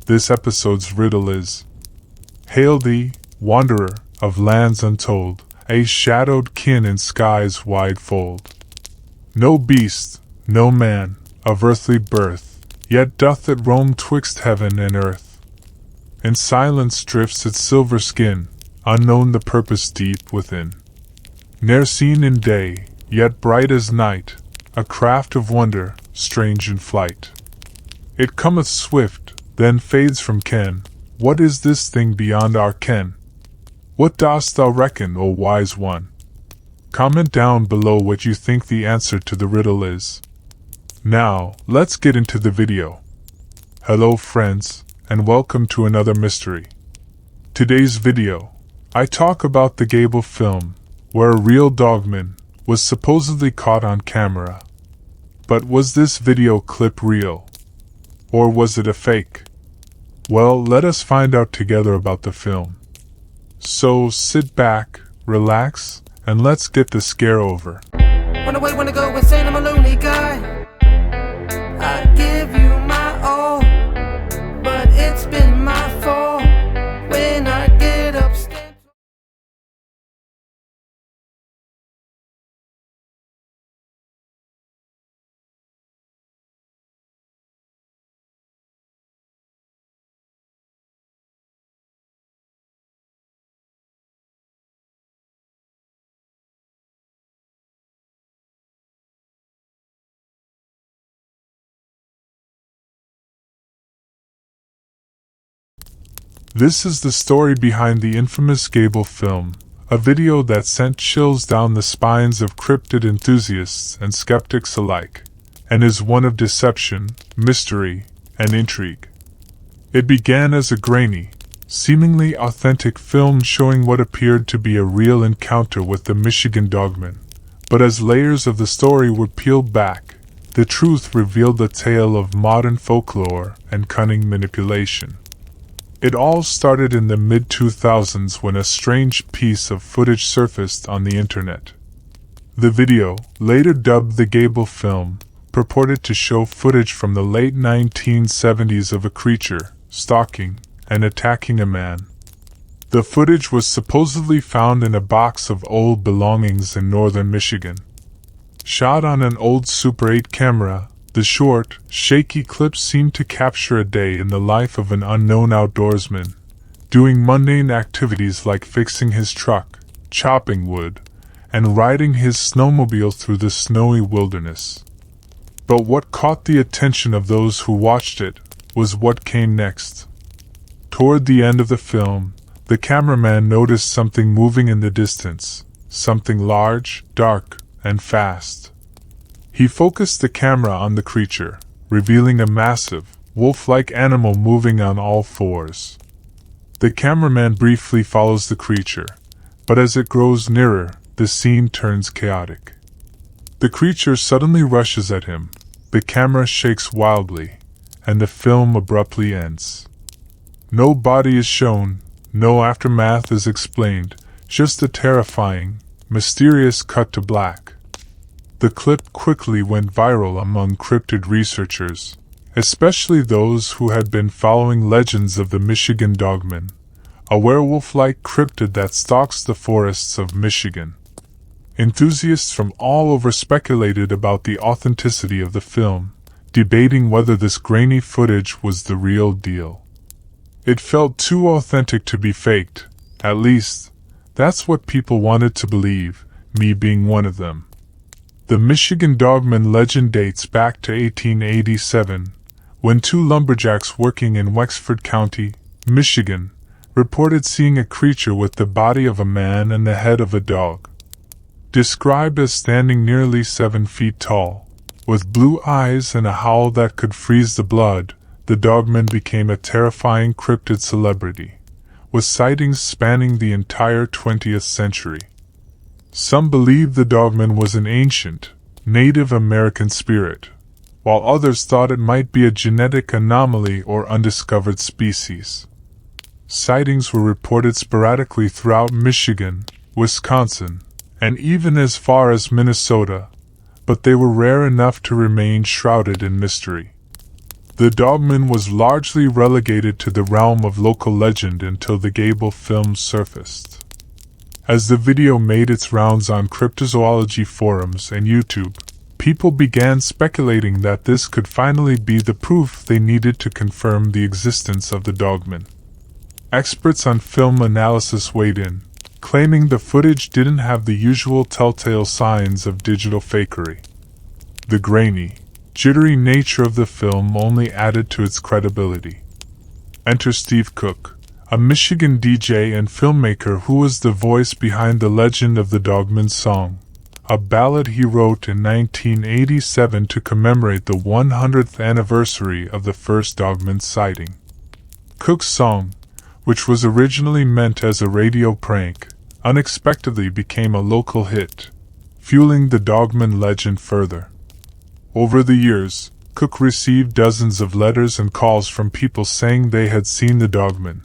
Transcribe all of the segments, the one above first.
this episode's riddle is: Hail thee, wanderer of lands untold, a shadowed kin in sky's wide fold. No beast, no man, of earthly birth, yet doth it roam twixt heaven and earth. In silence drifts its silver skin, unknown the purpose deep within. Ne'er seen in day, yet bright as night, a craft of wonder, strange in flight. It cometh swift, then fades from ken. What is this thing beyond our ken? What dost thou reckon, O wise one? Comment down below what you think the answer to the riddle is. Now, let's get into the video. Hello friends, and welcome to another mystery. Today's video, I talk about the Gable film, where a real dogman was supposedly caught on camera. But was this video clip real? Or was it a fake? Well, let us find out together about the film. So sit back, relax, and let's get the scare over. Wanna go insane, I'm a lonely guy. I give you my all, but it's been my fault when I get upstairs. This is the story behind the infamous Gable film, a video that sent chills down the spines of cryptid enthusiasts and skeptics alike, and is one of deception, mystery, and intrigue. It began as a grainy, seemingly authentic film showing what appeared to be a real encounter with the Michigan dogman, but as layers of the story were peeled back, the truth revealed a tale of modern folklore and cunning manipulation. It all started in the mid-2000s when a strange piece of footage surfaced on the internet. The video, later dubbed the Gable film, purported to show footage from the late 1970s of a creature stalking and attacking a man. The footage was supposedly found in a box of old belongings in northern Michigan. Shot on an old Super 8 camera, the short, shaky clips seemed to capture a day in the life of an unknown outdoorsman, doing mundane activities like fixing his truck, chopping wood, and riding his snowmobile through the snowy wilderness. But what caught the attention of those who watched it was what came next. Toward the end of the film, the cameraman noticed something moving in the distance, something large, dark, and fast. He focused the camera on the creature, revealing a massive, wolf-like animal moving on all fours. The cameraman briefly follows the creature, but as it grows nearer, the scene turns chaotic. The creature suddenly rushes at him, the camera shakes wildly, and the film abruptly ends. No body is shown, no aftermath is explained, just a terrifying, mysterious cut to black. The clip quickly went viral among cryptid researchers, especially those who had been following legends of the Michigan dogman, a werewolf-like cryptid that stalks the forests of Michigan. Enthusiasts from all over speculated about the authenticity of the film, debating whether this grainy footage was the real deal. It felt too authentic to be faked, at least, that's what people wanted to believe, me being one of them. The Michigan dogman legend dates back to 1887, when two lumberjacks working in Wexford County, Michigan, reported seeing a creature with the body of a man and the head of a dog. Described as standing nearly 7 feet tall, with blue eyes and a howl that could freeze the blood, the dogman became a terrifying cryptid celebrity, with sightings spanning the entire 20th century. Some believed the dogman was an ancient, Native American spirit, while others thought it might be a genetic anomaly or undiscovered species. Sightings were reported sporadically throughout Michigan, Wisconsin, and even as far as Minnesota, but they were rare enough to remain shrouded in mystery. The Dogman was largely relegated to the realm of local legend until the Gable film surfaced. As the video made its rounds on cryptozoology forums and YouTube, people began speculating that this could finally be the proof they needed to confirm the existence of the Dogman. Experts on film analysis weighed in, claiming the footage didn't have the usual telltale signs of digital fakery. The grainy, jittery nature of the film only added to its credibility. Enter Steve Cook, a Michigan DJ and filmmaker who was the voice behind the legend of the Dogman song, a ballad he wrote in 1987 to commemorate the 100th anniversary of the first Dogman sighting. Cook's song, which was originally meant as a radio prank, unexpectedly became a local hit, fueling the Dogman legend further. Over the years, Cook received dozens of letters and calls from people saying they had seen the Dogman,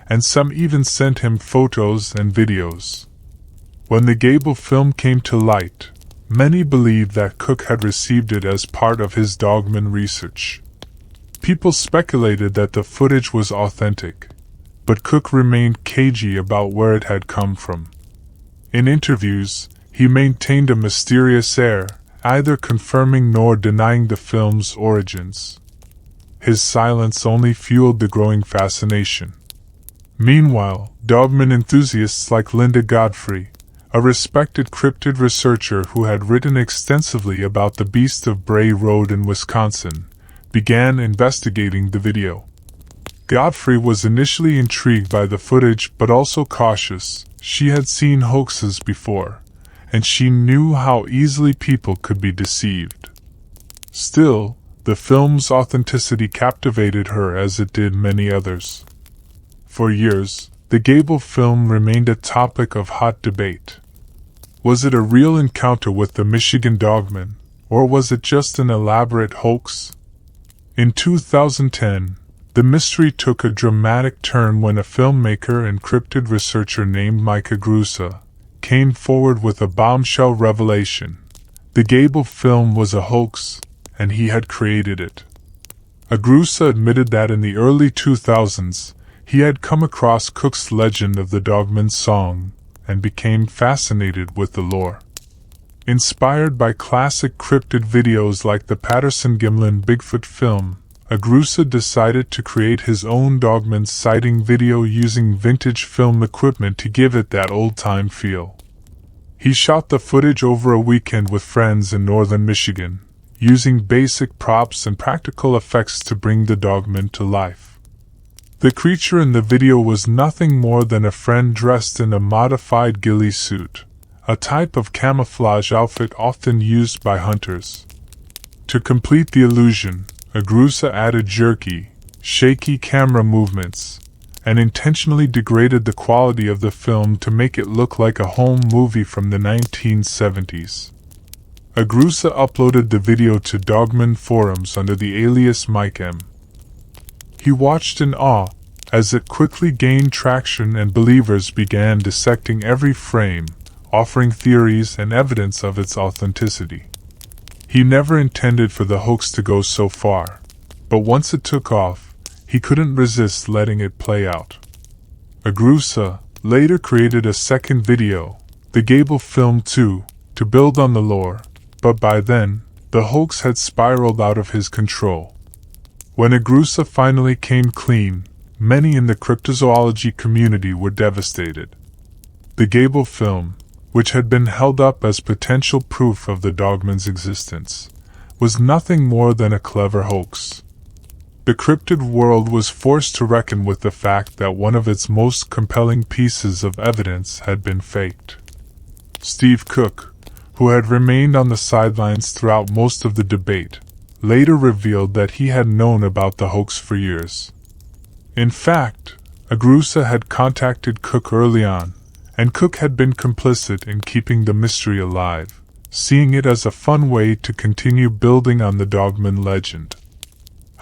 and some even sent him photos and videos. When the Gable film came to light, many believed that Cook had received it as part of his Dogman research. People speculated that the footage was authentic, but Cook remained cagey about where it had come from. In interviews, he maintained a mysterious air, neither confirming nor denying the film's origins. His silence only fueled the growing fascination. Meanwhile, Dogman enthusiasts like Linda Godfrey, a respected cryptid researcher who had written extensively about the Beast of Bray Road in Wisconsin, began investigating the video. Godfrey was initially intrigued by the footage but also cautious. She had seen hoaxes before, and she knew how easily people could be deceived. Still, the film's authenticity captivated her as it did many others. For years, the Gable film remained a topic of hot debate. Was it a real encounter with the Michigan Dogman, or was it just an elaborate hoax? In 2010, the mystery took a dramatic turn when a filmmaker and cryptid researcher named Micah Grusa came forward with a bombshell revelation. The Gable film was a hoax, and he had created it. Grusa admitted that in the early 2000s, he had come across Cook's legend of the Dogman song, and became fascinated with the lore. Inspired by classic cryptid videos like the Patterson-Gimlin Bigfoot film, Grusa decided to create his own Dogman sighting video using vintage film equipment to give it that old-time feel. He shot the footage over a weekend with friends in northern Michigan, using basic props and practical effects to bring the Dogman to life. The creature in the video was nothing more than a friend dressed in a modified ghillie suit, a type of camouflage outfit often used by hunters. To complete the illusion, Grusa added jerky, shaky camera movements, and intentionally degraded the quality of the film to make it look like a home movie from the 1970s. Grusa uploaded the video to Dogman forums under the alias Mike M. He watched in awe as it quickly gained traction and believers began dissecting every frame, offering theories and evidence of its authenticity. He never intended for the hoax to go so far, but once it took off, he couldn't resist letting it play out. Grusa later created a second video, the Gable Film 2, to build on the lore, but by then, the hoax had spiraled out of his control. When Grusa finally came clean, many in the cryptozoology community were devastated. The Gable film, which had been held up as potential proof of the Dogman's existence, was nothing more than a clever hoax. The cryptid world was forced to reckon with the fact that one of its most compelling pieces of evidence had been faked. Steve Cook, who had remained on the sidelines throughout most of the debate, later revealed that he had known about the hoax for years. In fact, Grusa had contacted Cook early on, and Cook had been complicit in keeping the mystery alive, seeing it as a fun way to continue building on the Dogman legend.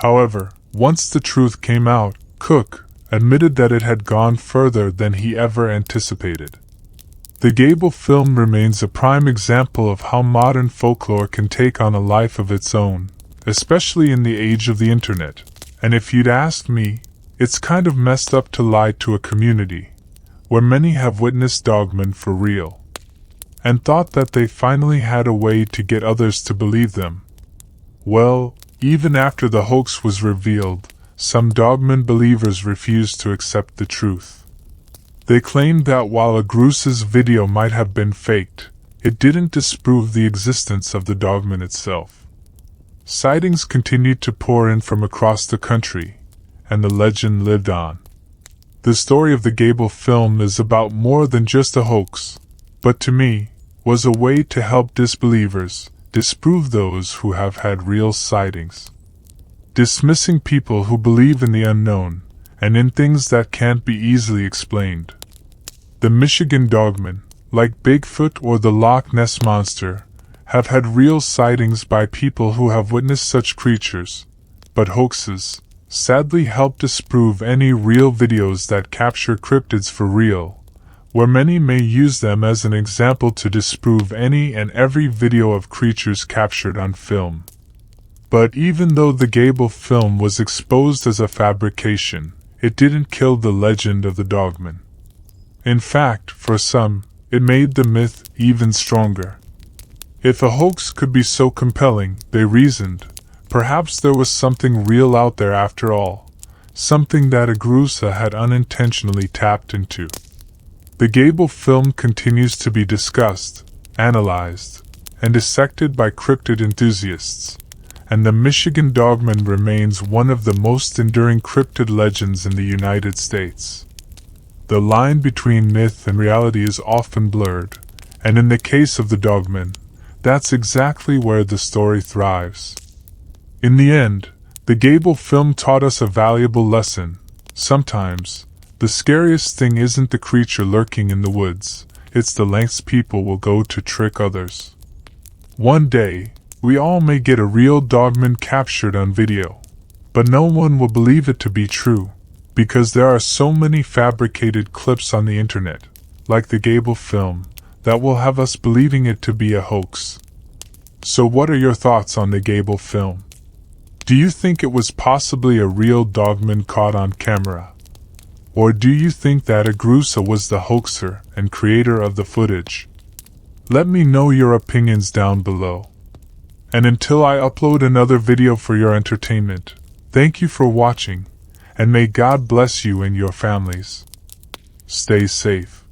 However, once the truth came out, Cook admitted that it had gone further than he ever anticipated. The Gable film remains a prime example of how modern folklore can take on a life of its own, especially in the age of the internet. And if you'd asked me, it's kind of messed up to lie to a community where many have witnessed Dogman for real and thought that they finally had a way to get others to believe them. Well, even after the hoax was revealed, some Dogman believers refused to accept the truth. They claimed that while Agrusa's video might have been faked, it didn't disprove the existence of the Dogman itself. Sightings continued to pour in from across the country, and the legend lived on. The story of the Gable film is about more than just a hoax, but to me, was a way to help disbelievers disprove those who have had real sightings. Dismissing people who believe in the unknown, and in things that can't be easily explained. The Michigan Dogman, like Bigfoot or the Loch Ness Monster, have had real sightings by people who have witnessed such creatures, but hoaxes sadly help disprove any real videos that capture cryptids for real, where many may use them as an example to disprove any and every video of creatures captured on film. But even though the Gable film was exposed as a fabrication, it didn't kill the legend of the Dogman. In fact, for some, it made the myth even stronger. If a hoax could be so compelling, they reasoned, perhaps there was something real out there after all, something that Agrusa had unintentionally tapped into. The Gable film continues to be discussed, analyzed, and dissected by cryptid enthusiasts, and the Michigan Dogman remains one of the most enduring cryptid legends in the United States. The line between myth and reality is often blurred, and in the case of the Dogman, that's exactly where the story thrives. In the end, the Gable film taught us a valuable lesson. Sometimes, the scariest thing isn't the creature lurking in the woods, it's the lengths people will go to trick others. One day, we all may get a real Dogman captured on video, but no one will believe it to be true, because there are so many fabricated clips on the internet, like the Gable film, that will have us believing it to be a hoax. So what are your thoughts on the Gable film? Do you think it was possibly a real Dogman caught on camera? Or do you think that Agrusa was the hoaxer and creator of the footage? Let me know your opinions down below. And until I upload another video for your entertainment, thank you for watching, and may God bless you and your families. Stay safe.